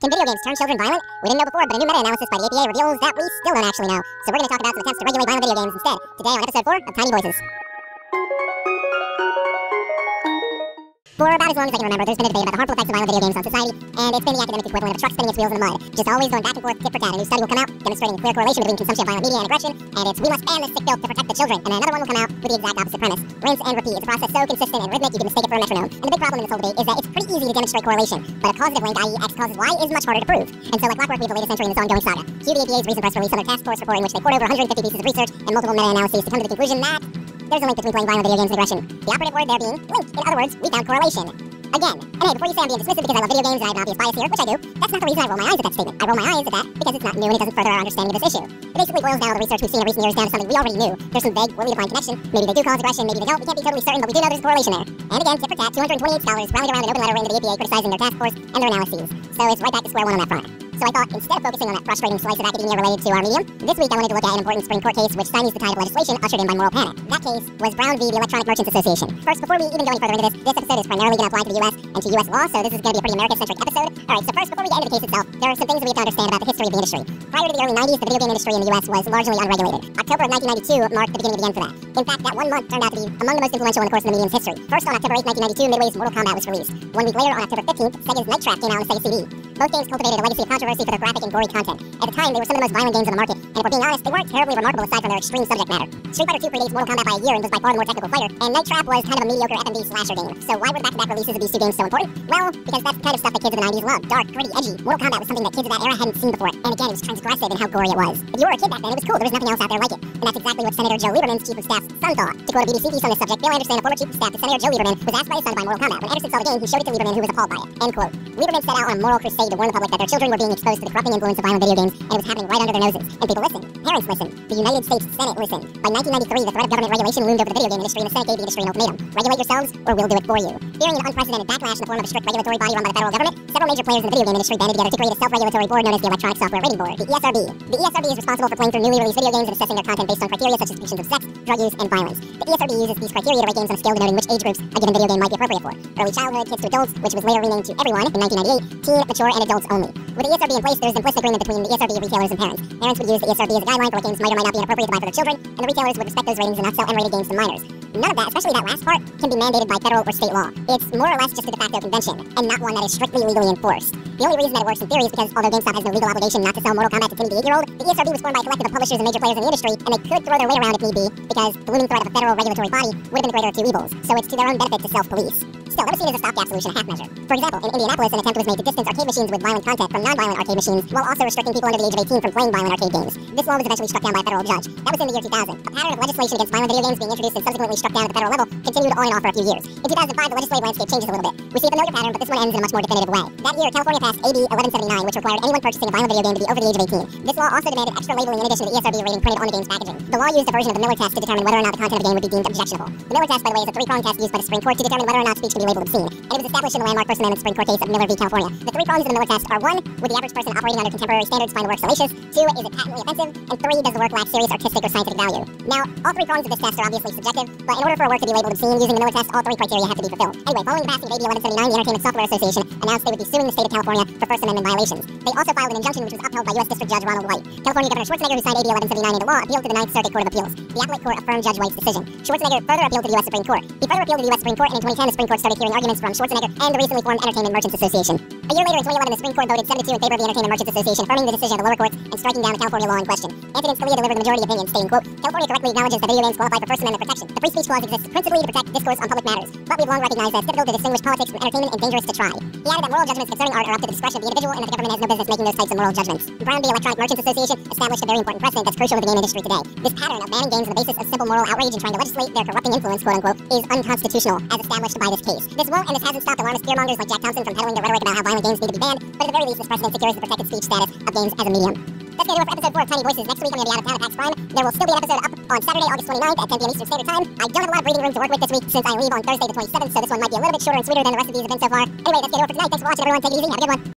Can video games turn children violent? We didn't know before, but a new meta-analysis by the EPA reveals that we still don't actually know. So we're going to talk about some attempts to regulate violent video games instead. Today on episode 4 of Tiny Voices. For about as long as I can remember, there's been a debate about the harmful effects of violent video games on society, and it's been the academic equivalent of a truck spinning its wheels in the mud. Just always going back and forth, tit for tat. A new study will come out demonstrating a clear correlation between consumption of violent media and aggression, and it's we must ban this sick filth to protect the children. And then another one will come out with the exact opposite premise. Rinse and repeat. It's a process so consistent and rhythmic you can mistake it for a metronome. And the big problem in this whole debate is that it's pretty easy to demonstrate correlation, but a causative link, i.e. X causes Y, is much harder to prove. And so like clockwork, we have the latest entry in this ongoing saga. Cue the EPA's recent press release on their task force report in which they poured over 150 pieces of research and multiple meta-analyses to come to the conclusion that there's a link between playing violent video games and aggression. The operative word there being link. In other words, we found correlation. Again, and hey, before you say I'm being dismissive because I love video games and I have an obvious bias here, which I do, that's not the reason I roll my eyes at that statement. I roll my eyes at that because it's not new and it doesn't further our understanding of this issue. It basically boils down all the research we've seen in recent years down to something we already knew. There's some vague, poorly defined connection. Maybe they do cause aggression, maybe they don't. We can't be totally certain, but we do know there's a correlation there. And again, tit for tat, 228 scholars rallied around an open letter written to the EPA criticizing their task force and their analyses. So it's right back to square one on that front. So I thought, instead of focusing on that frustrating slice of academia related to our medium, this week I wanted to look at an important Supreme Court case which stymies the tide of legislation ushered in by moral panic. That case was Brown v. the Electronic Merchants Association. First, before we even go any further into this episode is primarily going to apply to the U.S. and to U.S. law, so this is going to be a pretty American-centric episode. Alright, so first, before we get into the case itself, there are some things that we have to understand about the history of the industry. Prior to the early 90s, the video game industry in the U.S. was largely unregulated. October of 1992 marked the beginning of the end for that. In fact, that one month turned out to be among the most influential in the course of the medium's history. First, on October 8, 1992, Midway's Mortal Kombat was released. 1 week later, on October 15th, Sega's Night Trap came out on the Sega CD. Both games cultivated a legacy of controversy for their graphic and gory content. At the time, they were some of the most violent games on the market, and if we're being honest, they weren't terribly remarkable aside from their extreme subject matter. Street Fighter 2 predates Mortal Kombat by a year and was by far the more technical fighter, and Night Trap was kind of a mediocre FMV slasher game. So why were the back-to-back releases of these two games so important? Well, because that's the kind of stuff that kids of the 90s loved. Dark, gritty, edgy. Mortal Kombat was something that kids of that era hadn't seen before, and again, it was transgressive in how gory it was. If you were a kid back then, it was cool. There was nothing else out there like it. And that's exactly what Senator Joe Lieberman's chief of staff's son thought. To quote a BBC piece on this subject, Bill Anderson, a former chief of staff to Senator Joe Lieberman, was asked by his son to buy Mortal Kombat. When Anderson saw the game, he showed it to Lieberman, who was appalled by it. End quote. Lieberman set out on a moral crusade to warn the public that their children were being exposed to the corrupting influence of violent video games, and it was happening right under their noses. And people listened. Parents listened. The United States Senate listened. By 1993, the threat of government regulation loomed over the video game industry, and the Senate gave the industry an ultimatum. Regulate yourselves, or we'll do it for you. Fearing an unprecedented backlash in the form of a strict regulatory body run by the federal government, several major players in the video game industry banded together to create a self-regulatory board known as the Electronic Software Rating Board, the ESRB. The ESRB is responsible for playing through newly released video games and assessing their content based on criteria such as depictions of sex, drug use, and violence. The ESRB uses these criteria to rate games on a scale denoting which age groups a given video game might be appropriate for. Early childhood, kids to adults, which was later renamed to everyone in 1998, teen, mature, and adults only. With the ESRB in place, there's implicit agreement between the ESRB retailers and parents. Parents would use the ESRB as a guideline for what games might or might not be inappropriate to buy for their children, and the retailers would respect those ratings and not sell unrated games to minors. None of that, especially that last part, can be mandated by federal or state law. It's more or less just a de facto convention, and not one that is strictly legally enforced. The only reason that it works in theory is because although GameStop has no legal obligation not to sell Mortal Kombat to timid 8-year-old, the ESRB was formed by a collective of publishers and major players in the industry, and they could throw their weight around if need be, because the looming threat of a federal regulatory body would have been the greater of two evils. So it's to their own benefit to self-police. Still, never seen as a stopgap solution, a half measure. For example, in Indianapolis, an attempt was made to distance arcade machines with violent content from non-violent arcade machines, while also restricting people under the age of 18 from playing violent arcade games. This law was eventually struck down by a federal judge. That was in the year 2000. A pattern of legislation against violent video games being introduced and subsequently struck down at the federal level continued on and off for a few years. In 2005, the legislative landscape changes a little bit. We see a familiar pattern, but this one ends in a much more definitive way. That year, California passed AB 1179, which required anyone purchasing a violent video game to be over the age of 18. This law also demanded extra labeling in addition to the ESRB rating printed on the game's packaging. The law used a version of the Miller test to determine whether or not the content of a game would be deemed objectionable. The Miller test, by the way, is a three-pronged test used by the Supreme Court to determine whether or not speech can be labeled obscene. And it was established in the landmark First Amendment Supreme Court case of Miller v. California. The three prongs of the Miller test are: 1, would the average person operating under contemporary standards find the work salacious? 2, is it patently offensive? And 3, does the work lack serious artistic or scientific value? Now, all three prongs of this test are obviously subjective, but in order for a work to be labeled obscene using the Miller test, all three criteria have to be fulfilled. Anyway, following the passing of AB 1179, the Entertainment Software Association announced they would be suing the state of California for First Amendment violations. They also filed an injunction which was upheld by U.S. District Judge Ronald White. California Governor Schwarzenegger, who signed AB 1179 into law, appealed to the Ninth Circuit Court of Appeals. The appellate court affirmed Judge White's decision. Schwarzenegger further appealed to the U.S. Supreme Court. He further appealed to the U.S. Supreme Court, and in 2010, the Supreme Court started hearing arguments from Schwarzenegger and the recently formed Entertainment Merchants Association. A year later, in 2011, the Supreme Court voted 7-2 in favor of the Entertainment Merchants Association, affirming the decision of the lower courts and striking down the California law in question. Antonin Scalia delivered the majority opinion, stating, quote, California correctly acknowledges that video games qualify for First Amendment protection. The free speech clause exists principally to protect discourse on public matters, but we've long recognized that it's difficult to distinguish politics from entertainment and dangerous to try. He added that moral judgments concerning art are up to the discretion of the individual and that the government has no business making those types of moral judgments. Brown v. Electronic Merchants Association established a very important precedent that's crucial to the game industry today. This pattern of banning games on the basis of simple moral outrage and trying to legislate their corrupting influence, quote unquote, is unconstitutional, as established by this case. This won't and this hasn't stopped alarmist fearmongers like Jack Thompson from peddling their rhetoric about how violent games need to be banned, but at the very least, this precedent secures the protected speech status of games as a medium. That's going to do it for episode 4 of Tiny Voices. Next week, I'm going to be out of town at PAX Prime. There will still be an episode up on Saturday, August 29th at 10 p.m. Eastern Standard Time. I don't have a lot of breathing room to work with this week since I leave on Thursday the 27th, so this one might be a little bit shorter and sweeter than the rest of these have been so far. Anyway, that's going to do it for tonight. Thanks for watching, everyone. Take it easy. Have a good one.